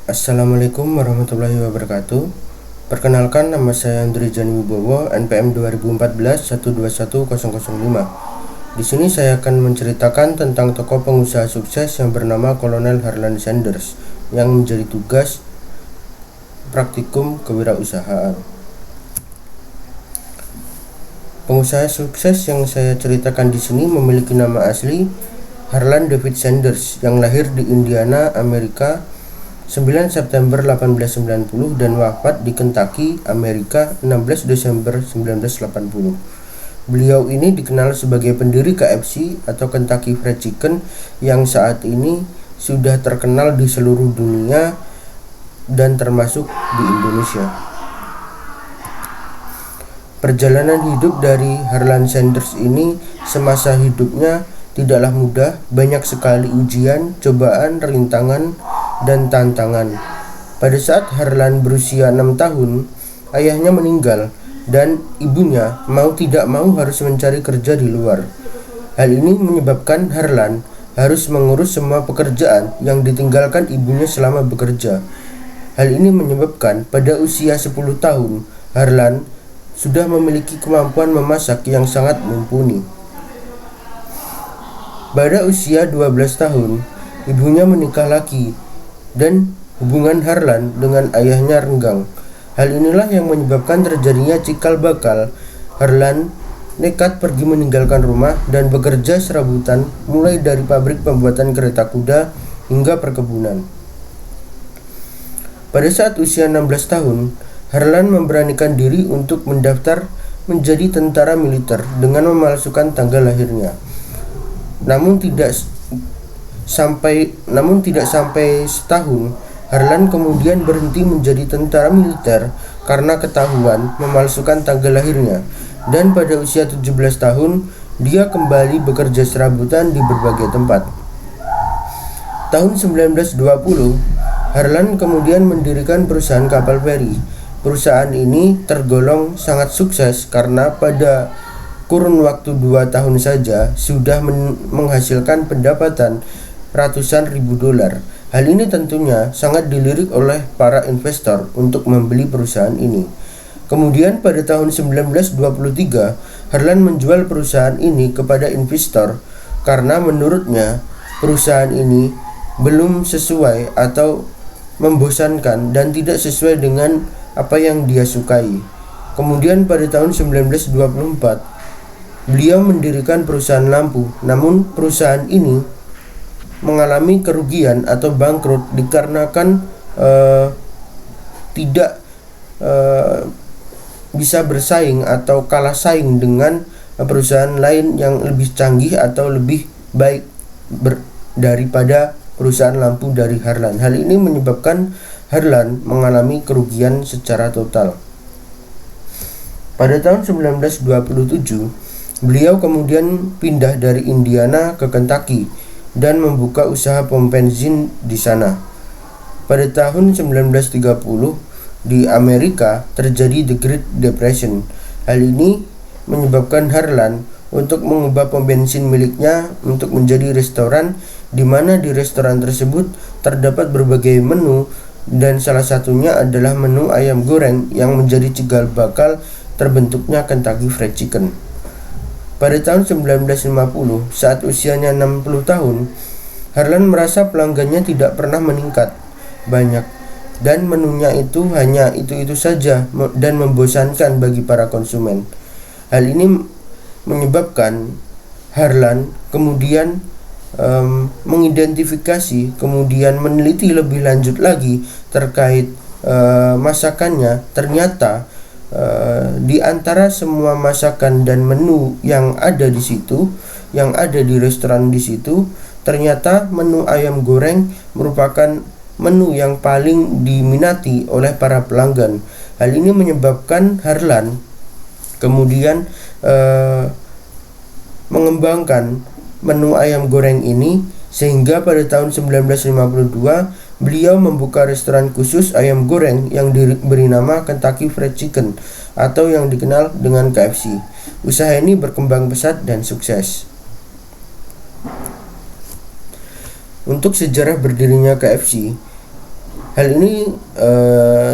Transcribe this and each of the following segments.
Assalamualaikum warahmatullahi wabarakatuh. Perkenalkan, nama saya Andri Jani Wibowo, NPM 2014 121 005. Di sini saya akan menceritakan tentang tokoh pengusaha sukses yang bernama Kolonel Harlan Sanders yang menjadi tugas praktikum kewirausahaan. Pengusaha sukses yang saya ceritakan di sini memiliki nama asli Harlan David Sanders yang lahir di Indiana, Amerika 9 September 1890 dan wafat di Kentucky, Amerika 16 Desember 1980. Beliau ini dikenal sebagai pendiri KFC atau Kentucky Fried Chicken yang saat ini sudah terkenal di seluruh dunia dan termasuk di Indonesia. Perjalanan hidup dari Harlan Sanders ini semasa hidupnya tidaklah mudah, banyak sekali ujian, cobaan, rintangan, dan tantangan. Pada saat Harlan berusia 6 tahun, ayahnya meninggal dan ibunya mau tidak mau harus mencari kerja di luar. Hal ini menyebabkan Harlan harus mengurus semua pekerjaan yang ditinggalkan ibunya selama bekerja. Hal ini menyebabkan pada usia 10 tahun, Harlan sudah memiliki kemampuan memasak yang sangat mumpuni. Pada usia 12 tahun, ibunya menikah lagi dan hubungan Harlan dengan ayahnya renggang. Hal inilah yang menyebabkan terjadinya cikal bakal. Harlan nekat pergi meninggalkan rumah dan bekerja serabutan mulai dari pabrik pembuatan kereta kuda hingga perkebunan. Pada saat usia 16 tahun, Harlan memberanikan diri untuk mendaftar menjadi tentara militer dengan memalsukan tanggal lahirnya. Namun tidak sampai setahun, Harlan kemudian berhenti menjadi tentara militer karena ketahuan memalsukan tanggal lahirnya, dan pada usia 17 tahun dia kembali bekerja serabutan di berbagai tempat. Tahun 1920, Harlan kemudian mendirikan perusahaan kapal feri. Perusahaan ini tergolong sangat sukses karena pada kurun waktu 2 tahun saja sudah menghasilkan pendapatan ratusan ribu dolar. Hal ini tentunya sangat dilirik oleh para investor untuk membeli perusahaan ini. Kemudian pada tahun 1923, Harlan menjual perusahaan ini kepada investor karena menurutnya perusahaan ini belum sesuai atau membosankan dan tidak sesuai dengan apa yang dia sukai. Kemudian pada tahun 1924, beliau mendirikan perusahaan lampu, namun perusahaan ini mengalami kerugian atau bangkrut dikarenakan tidak bisa bersaing atau kalah saing dengan perusahaan lain yang lebih canggih atau lebih baik daripada perusahaan lampu dari Harlan. Hal ini menyebabkan Harlan mengalami kerugian secara total. Pada tahun 1927, beliau kemudian pindah dari Indiana ke Kentucky dan membuka usaha pom bensin di sana. Pada tahun 1930, di Amerika terjadi The Great Depression. Hal ini menyebabkan Harlan untuk mengubah pom bensin miliknya untuk menjadi restoran, di mana di restoran tersebut terdapat berbagai menu dan salah satunya adalah menu ayam goreng yang menjadi cikal bakal terbentuknya Kentucky Fried Chicken. Pada tahun 1950, saat usianya 60 tahun, Harlan merasa pelanggannya tidak pernah meningkat banyak dan menunya itu hanya itu-itu saja dan membosankan bagi para konsumen. Hal ini menyebabkan Harlan kemudian mengidentifikasi, kemudian meneliti lebih lanjut lagi terkait masakannya. Ternyata di antara semua masakan dan menu yang ada di situ, yang ada di restoran di situ, ternyata menu ayam goreng merupakan menu yang paling diminati oleh para pelanggan. Hal ini menyebabkan Harlan kemudian mengembangkan menu ayam goreng ini, sehingga pada tahun 1952 beliau membuka restoran khusus ayam goreng yang diberi nama Kentucky Fried Chicken atau yang dikenal dengan KFC. Usaha ini berkembang pesat dan sukses. Untuk sejarah berdirinya KFC, Hal ini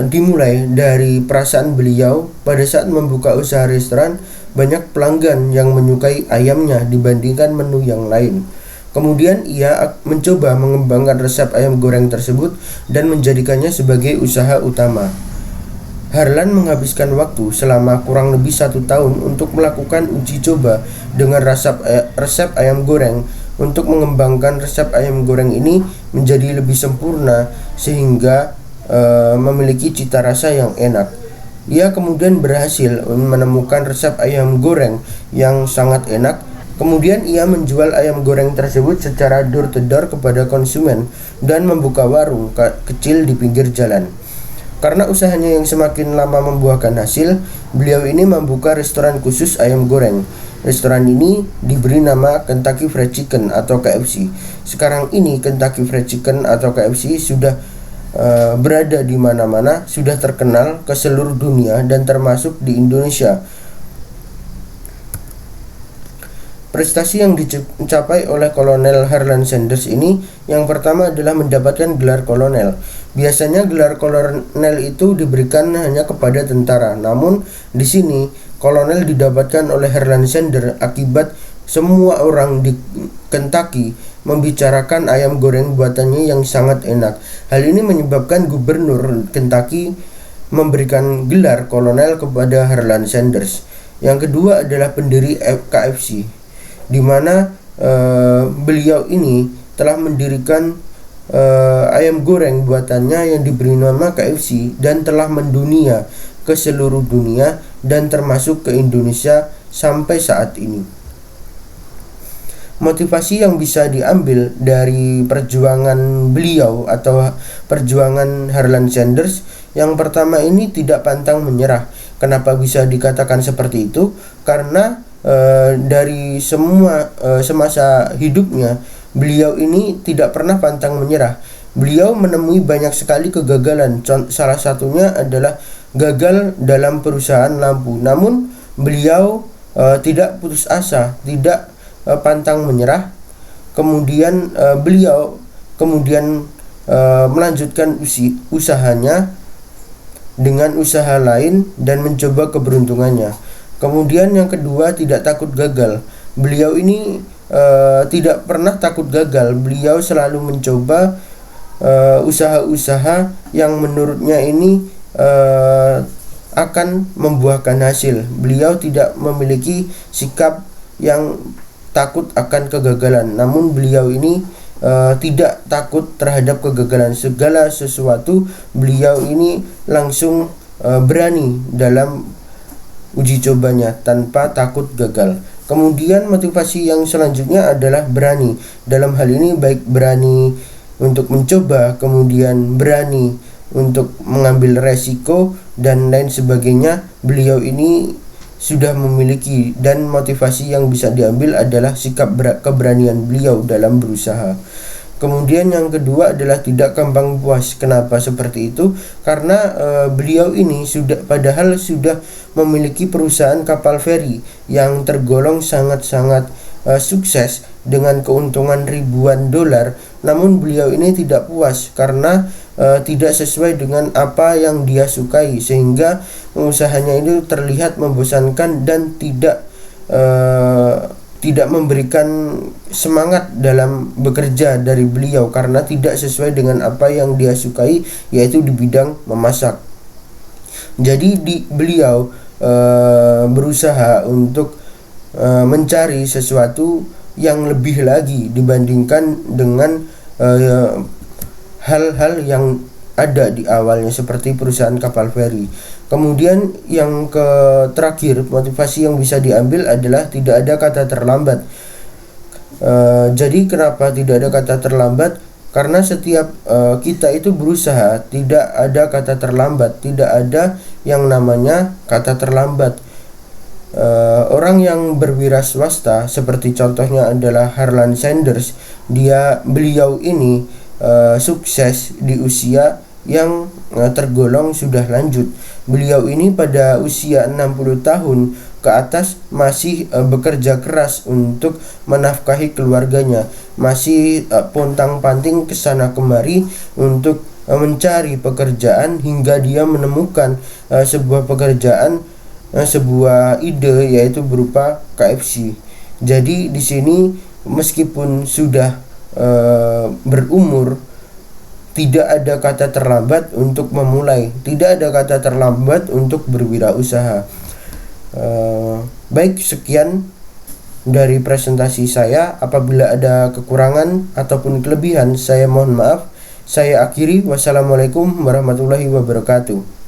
dimulai dari perasaan beliau pada saat membuka usaha restoran. Banyak pelanggan yang menyukai ayamnya dibandingkan menu yang lain. Kemudian ia mencoba mengembangkan resep ayam goreng tersebut dan menjadikannya sebagai usaha utama. Harlan menghabiskan waktu selama kurang lebih 1 tahun untuk melakukan uji coba dengan resep ayam goreng. Untuk mengembangkan resep ayam goreng ini menjadi lebih sempurna sehingga memiliki cita rasa yang enak. Ia kemudian berhasil menemukan resep ayam goreng yang sangat enak. Kemudian ia menjual ayam goreng tersebut secara door to door kepada konsumen dan membuka warung kecil di pinggir jalan. Karena usahanya yang semakin lama membuahkan hasil, beliau ini membuka restoran khusus ayam goreng. Restoran ini diberi nama Kentucky Fried Chicken atau KFC. Sekarang ini Kentucky Fried Chicken atau KFC sudah berada di mana-mana, sudah terkenal ke seluruh dunia dan termasuk di Indonesia. Prestasi yang dicapai oleh Kolonel Harlan Sanders ini yang pertama adalah mendapatkan gelar kolonel. Biasanya gelar kolonel itu diberikan hanya kepada tentara, namun di sini kolonel didapatkan oleh Harlan Sanders akibat semua orang di Kentucky membicarakan ayam goreng buatannya yang sangat enak. Hal ini menyebabkan gubernur Kentucky memberikan gelar kolonel kepada Harlan Sanders. Yang kedua adalah pendiri KFC, di mana beliau ini telah mendirikan ayam goreng buatannya yang diberi nama KFC dan telah mendunia ke seluruh dunia dan termasuk ke Indonesia sampai saat ini. Motivasi yang bisa diambil dari perjuangan beliau atau perjuangan Harlan Sanders, yang pertama ini tidak pantang menyerah. Kenapa bisa dikatakan seperti itu? Karena dari semasa hidupnya beliau ini tidak pernah pantang menyerah. Beliau menemui banyak sekali kegagalan. Salah satunya adalah gagal dalam perusahaan lampu. Namun beliau tidak putus asa, tidak pantang menyerah. Kemudian beliau melanjutkan usahanya dengan usaha lain dan mencoba keberuntungannya. Kemudian yang kedua, tidak takut gagal. Beliau ini tidak pernah takut gagal. Beliau selalu mencoba usaha-usaha yang menurutnya ini akan membuahkan hasil. Beliau tidak memiliki sikap yang takut akan kegagalan, namun beliau ini tidak takut terhadap kegagalan. Segala sesuatu beliau ini langsung berani dalam uji cobanya tanpa takut gagal. Kemudian motivasi yang selanjutnya adalah berani. Dalam hal ini baik berani untuk mencoba, kemudian berani untuk mengambil resiko dan lain sebagainya. Beliau ini sudah memiliki, dan motivasi yang bisa diambil adalah sikap keberanian beliau dalam berusaha. Kemudian yang kedua adalah tidak gampang puas. Kenapa seperti itu? Karena beliau ini padahal sudah memiliki perusahaan kapal feri yang tergolong sangat-sangat sukses dengan keuntungan ribuan dolar, namun beliau ini tidak puas karena tidak sesuai dengan apa yang dia sukai, sehingga usahanya itu terlihat membosankan dan tidak memberikan semangat dalam bekerja dari beliau karena tidak sesuai dengan apa yang dia sukai, yaitu di bidang memasak. Jadi beliau berusaha untuk mencari sesuatu yang lebih lagi dibandingkan dengan hal-hal yang ada di awalnya seperti perusahaan kapal feri. Kemudian yang terakhir, motivasi yang bisa diambil adalah tidak ada kata terlambat. Jadi kenapa tidak ada kata terlambat? Karena setiap kita itu berusaha, tidak ada kata terlambat, tidak ada yang namanya kata terlambat. Orang yang berwira swasta seperti contohnya adalah Harlan Sanders, beliau ini sukses di usia yang tergolong sudah lanjut. Beliau ini pada usia 60 tahun ke atas masih bekerja keras untuk menafkahi keluarganya, masih pontang-panting kesana kemari untuk mencari pekerjaan hingga dia menemukan sebuah pekerjaan, sebuah ide, yaitu berupa KFC. Jadi di sini meskipun sudah berumur, tidak ada kata terlambat untuk memulai, tidak ada kata terlambat untuk berwirausaha. Baik, sekian dari presentasi saya. Apabila ada kekurangan ataupun kelebihan, saya mohon maaf. Saya akhiri. Wassalamualaikum warahmatullahi wabarakatuh.